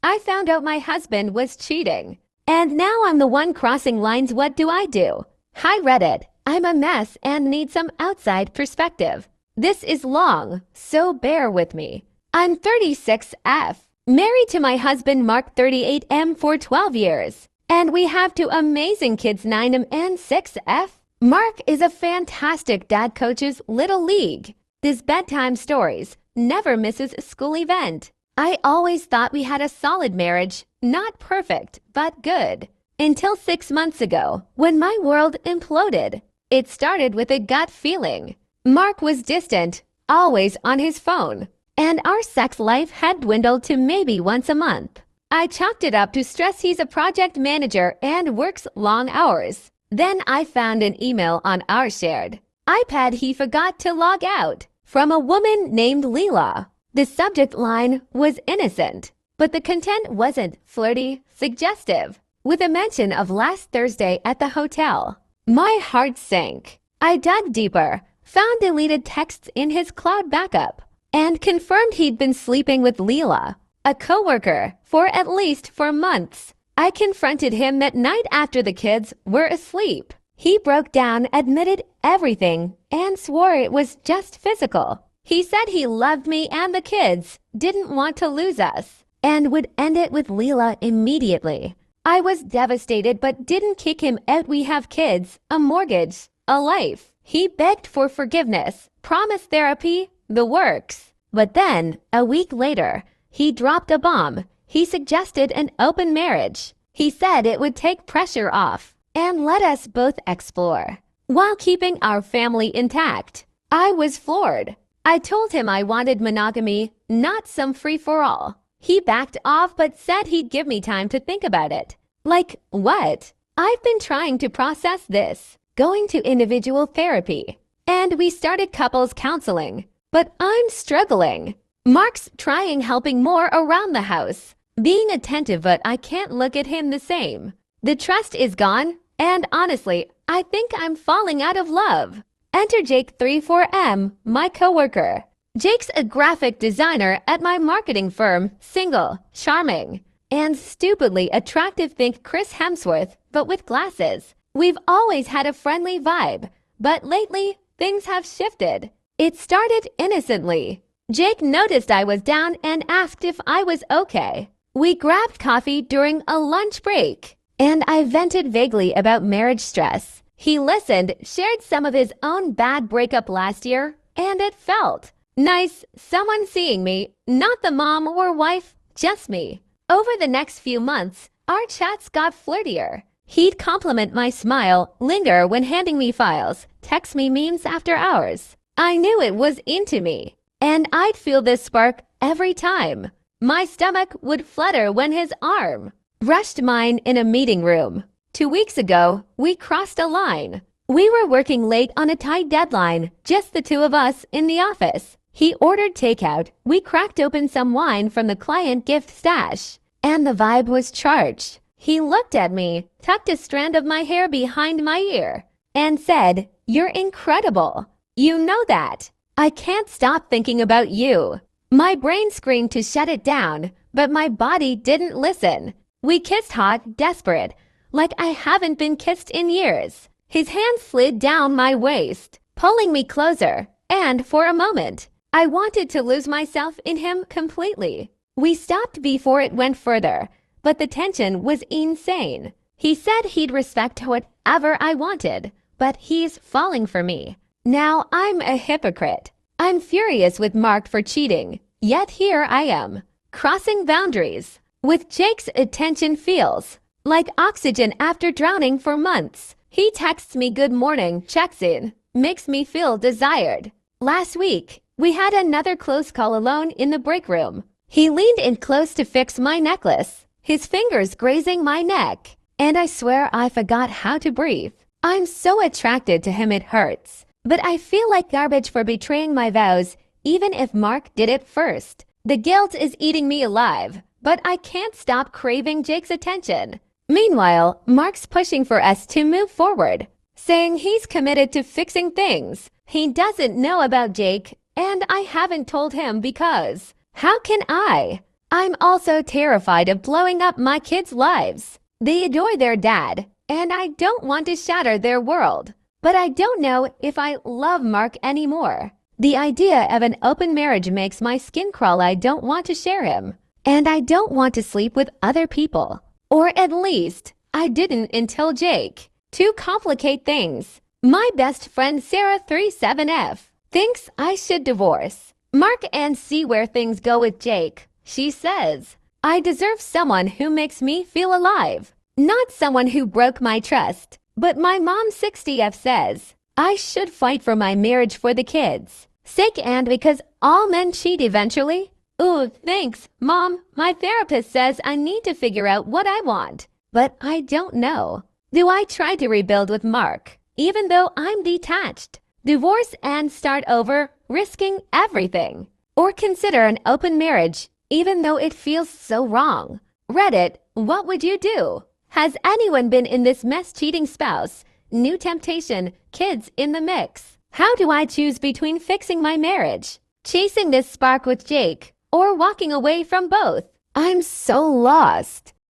I found out my husband was cheating. And now I'm the one crossing lines. What do I do? Hi Reddit, I'm a mess and need some outside perspective. This is long, so bear with me. I'm 36F, married to my husband Mark 38M for 12 years. And we have two amazing kids 9M and 6F. Mark is a fantastic dad, coaches Little League. Does bedtime stories, never misses a school event. I always thought we had a solid marriage, not perfect, but good. Until 6 months ago, when my world imploded. It started with a gut feeling. Mark was distant, always on his phone, and our sex life had dwindled to maybe once a month. I chalked it up to stress. He's a project manager and works long hours. Then I found an email on our shared iPad he forgot to log out from a woman named Leela. The subject line was innocent, but the content wasn't flirty, suggestive, with a mention of last Thursday at the hotel. My heart sank. I dug deeper, found deleted texts in his cloud backup, and confirmed he'd been sleeping with Leela, a coworker, for at least 4 months. I confronted him that night after the kids were asleep. He broke down, admitted everything, and swore it was just physical. He said he loved me and the kids, didn't want to lose us, and would end it with Leela immediately. I was devastated but didn't kick him out. We have kids, a mortgage, a life. He begged for forgiveness, promised therapy, the works. But then, a week later, he dropped a bomb. He suggested an open marriage. He said it would take pressure off and let us both explore, while keeping our family intact. I was floored. I told him I wanted monogamy, not some free-for-all. He backed off but said he'd give me time to think about it. Like, what? I've been trying to process this, going to individual therapy, and we started couples counseling, but I'm struggling. Mark's trying helping more around the house, being attentive, but I can't look at him the same. The trust is gone, and honestly, I think I'm falling out of love. Enter Jake 34M, my coworker. Jake's a graphic designer at my marketing firm, single, charming, and stupidly attractive. Think Chris Hemsworth, but with glasses. We've always had a friendly vibe, but lately, things have shifted. It started innocently. Jake noticed I was down and asked if I was okay. We grabbed coffee during a lunch break, and I vented vaguely about marriage stress. He listened, shared some of his own bad breakup last year, and it felt nice, someone seeing me, not the mom or wife, just me. Over the next few months, our chats got flirtier. He'd compliment my smile, linger when handing me files, text me memes after hours. I knew it was into me, and I'd feel this spark every time. My stomach would flutter when his arm brushed mine in a meeting room. 2 weeks ago, we crossed a line. We were working late on a tight deadline, just the two of us in the office. He ordered takeout. We cracked open some wine from the client gift stash, and the vibe was charged. He looked at me, tucked a strand of my hair behind my ear, and said, "You're incredible. You know that. I can't stop thinking about you." My brain screamed to shut it down, but my body didn't listen. We kissed hot, desperate, like I haven't been kissed in years. His hand slid down my waist, pulling me closer, and for a moment, I wanted to lose myself in him completely. We stopped before it went further, but the tension was insane. He said he'd respect whatever I wanted, but he's falling for me. Now I'm a hypocrite. I'm furious with Mark for cheating, yet here I am, crossing boundaries. With Jake's attention feels like oxygen after drowning for months. He texts me good morning, checks in, makes me feel desired. Last week, we had another close call alone in the break room. He leaned in close to fix my necklace, his fingers grazing my neck, and I swear I forgot how to breathe. I'm so attracted to him it hurts, but I feel like garbage for betraying my vows, even if Mark did it first. The guilt is eating me alive, but I can't stop craving Jake's attention. Meanwhile, Mark's pushing for us to move forward, saying he's committed to fixing things. He doesn't know about Jake, and I haven't told him because how can I? I'm also terrified of blowing up my kids' lives. They adore their dad, and I don't want to shatter their world. But I don't know if I love Mark anymore. The idea of an open marriage makes my skin crawl. I don't want to share him. And I don't want to sleep with other people. Or at least, I didn't until Jake. To complicate things, my best friend Sarah 37F thinks I should divorce Mark and see where things go with Jake. She says, I deserve someone who makes me feel alive, not someone who broke my trust. But my mom 60F says, I should fight for my marriage for the kids' sake and because all men cheat eventually. Ooh, thanks, Mom. My therapist says I need to figure out what I want, but I don't know. Do I try to rebuild with Mark, even though I'm detached? Divorce and start over, risking everything? Or consider an open marriage, even though it feels so wrong? Reddit, what would you do? Has anyone been in this mess? Cheating spouse, new temptation, kids in the mix. How do I choose between fixing my marriage, chasing this spark with Jake, or walking away from both? I'm so lost.